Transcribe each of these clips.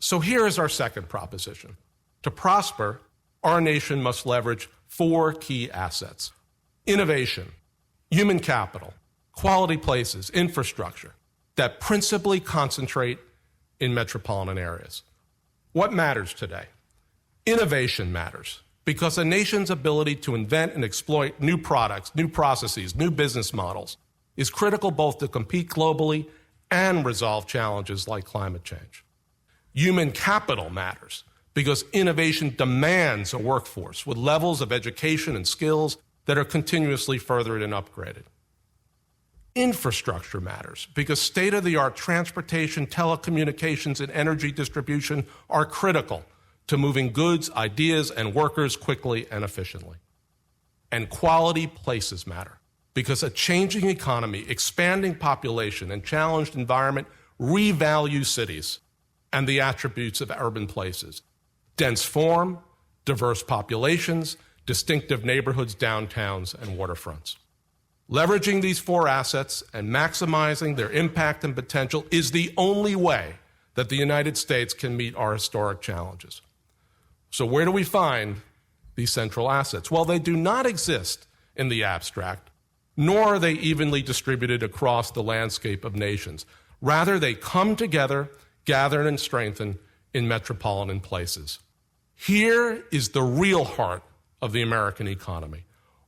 So here is our second proposition. To prosper, our nation must leverage four key assets: innovation, human capital, quality places, infrastructure, that principally concentrate in metropolitan areas. What matters today? Innovation matters because a nation's ability to invent and exploit new products, new processes, new business models is critical both to compete globally and resolve challenges like climate change. Human capital matters because innovation demands a workforce with levels of education and skills that are continuously furthered and upgraded. Infrastructure matters because state-of-the-art transportation, telecommunications, and energy distribution are critical to moving goods, ideas, and workers quickly and efficiently. And quality places matter because a changing economy, expanding population, and challenged environment revalue cities and the attributes of urban places: dense form, diverse populations, distinctive neighborhoods, downtowns, and waterfronts. Leveraging these four assets and maximizing their impact and potential is the only way that the United States can meet our historic challenges. So where do we find these central assets? Well, they do not exist in the abstract, nor are they evenly distributed across the landscape of nations. Rather, they come together, gathered and strengthened in metropolitan places. Here is the real heart of the American economy: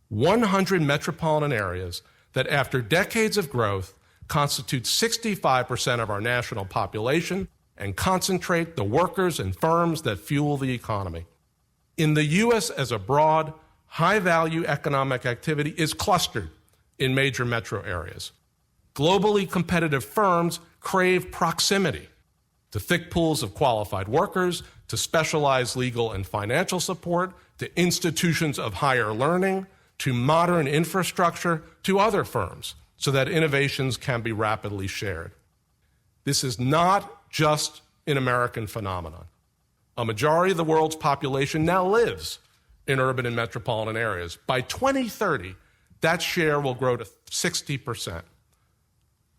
100 metropolitan areas that, after decades of growth, constitute 65% of our national population and concentrate the workers and firms that fuel the economy. In the U.S. as abroad, high-value economic activity is clustered in major metro areas. Globally competitive firms crave proximity to thick pools of qualified workers, to specialized legal and financial support, to institutions of higher learning, to modern infrastructure, to other firms, so that innovations can be rapidly shared. This is not just an American phenomenon. A majority of the world's population now lives in urban and metropolitan areas. By 2030, that share will grow to 60%.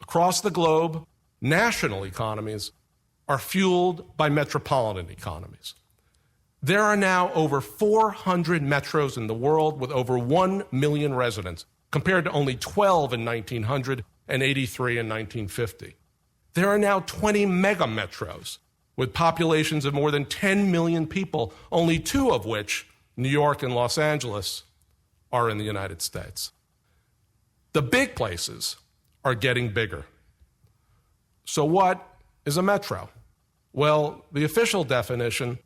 Across the globe, national economies are fueled by metropolitan economies. There are now over 400 metros in the world with over 1 million residents, compared to only 12 in 1900 and 83 in 1950. There are now 20 megametros with populations of more than 10 million people, only 2 of which, New York and Los Angeles, are in the United States. The big places are getting bigger. So what is a metro? Well, the official definition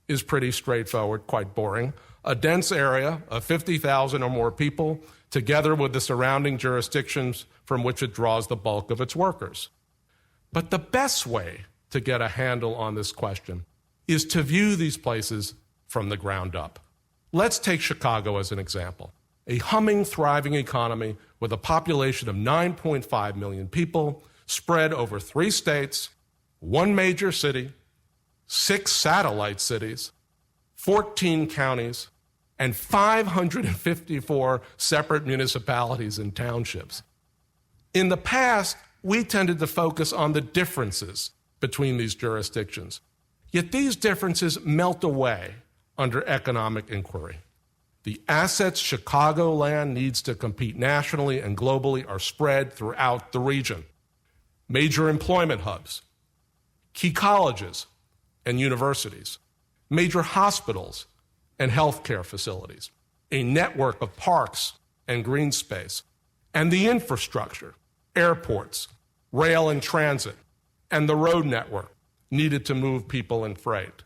is pretty straightforward, quite boring. A dense area of 50,000 or more people, together with the surrounding jurisdictions from which it draws the bulk of its workers. But the best way to get a handle on this question is to view these places from the ground up. Let's take Chicago as an example. A humming, thriving economy with a population of 9.5 million people spread over 3 states, 1 major city, 6 satellite cities, 14 counties, and 554 separate municipalities and townships. In the past, we tended to focus on the differences between these jurisdictions. Yet these differences melt away under economic inquiry. The assets Chicagoland needs to compete nationally and globally are spread throughout the region. Major employment hubs, key colleges and universities, major hospitals and healthcare facilities, a network of parks and green space, and the infrastructure, airports, rail and transit, and the road network needed to move people and freight.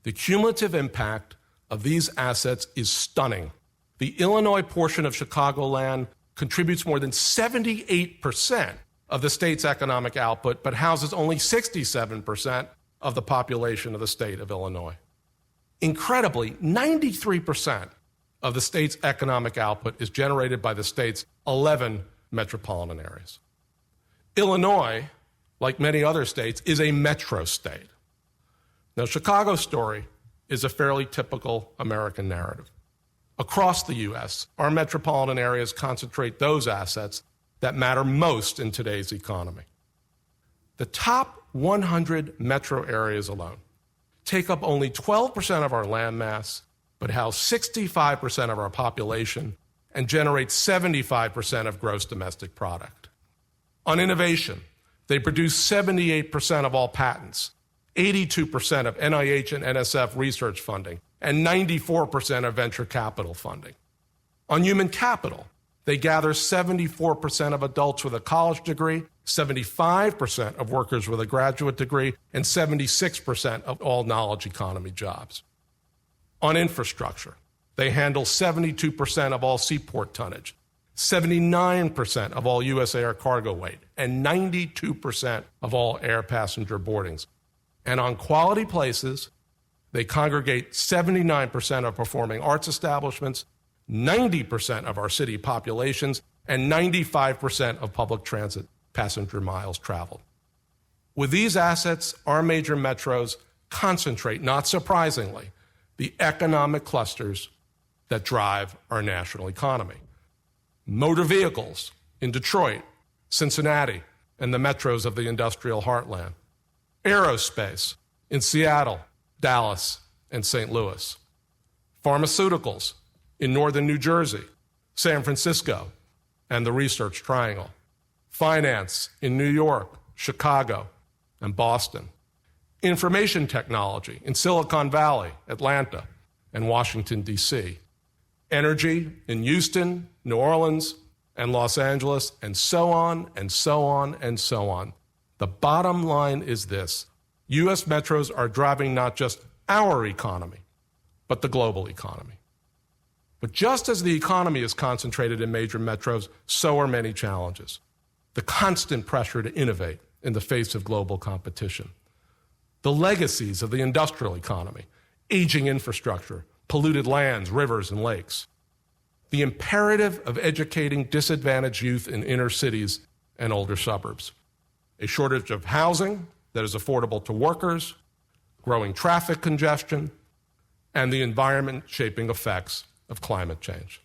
The cumulative impact of these assets is stunning. The Illinois portion of Chicagoland contributes more than 78% of the state's economic output, but houses only 67% of the population of the state of Illinois. Incredibly, 93% of the state's economic output is generated by the state's 11 metropolitan areas. Illinois, like many other states, is a metro state. Now, Chicago's story is a fairly typical American narrative. Across the U.S., our metropolitan areas concentrate those assets that matter most in today's economy. The top 100 metro areas alone take up only 12% of our land mass, but house 65% of our population and generate 75% of gross domestic product. On innovation, they produce 78% of all patents, 82% of NIH and NSF research funding, and 94% of venture capital funding. On human capital, they gather 74% of adults with a college degree, 75% of workers with a graduate degree, and 76% of all knowledge economy jobs. On infrastructure, they handle 72% of all seaport tonnage, 79% of all U.S. air cargo weight, and 92% of all air passenger boardings. And on quality places, they congregate 79% of performing arts establishments, 90% of our city populations, and 95% of public transit passenger miles traveled. With these assets, our major metros concentrate, not surprisingly, the economic clusters that drive our national economy. Motor vehicles in Detroit, Cincinnati, and the metros of the industrial heartland. Aerospace in Seattle, Dallas, and St. Louis. Pharmaceuticals in northern New Jersey, San Francisco, and the Research Triangle. Finance in New York, Chicago, and Boston. Information technology in Silicon Valley, Atlanta, and Washington, D.C. Energy in Houston, New Orleans, and Los Angeles, and so on, and so on, and so on. The bottom line is this: U.S. metros are driving not just our economy, but the global economy. But just as the economy is concentrated in major metros, so are many challenges. The constant pressure to innovate in the face of global competition. The legacies of the industrial economy, aging infrastructure, polluted lands, rivers, and lakes. The imperative of educating disadvantaged youth in inner cities and older suburbs. A shortage of housing that is affordable to workers, growing traffic congestion, and the environment-shaping effects of climate change.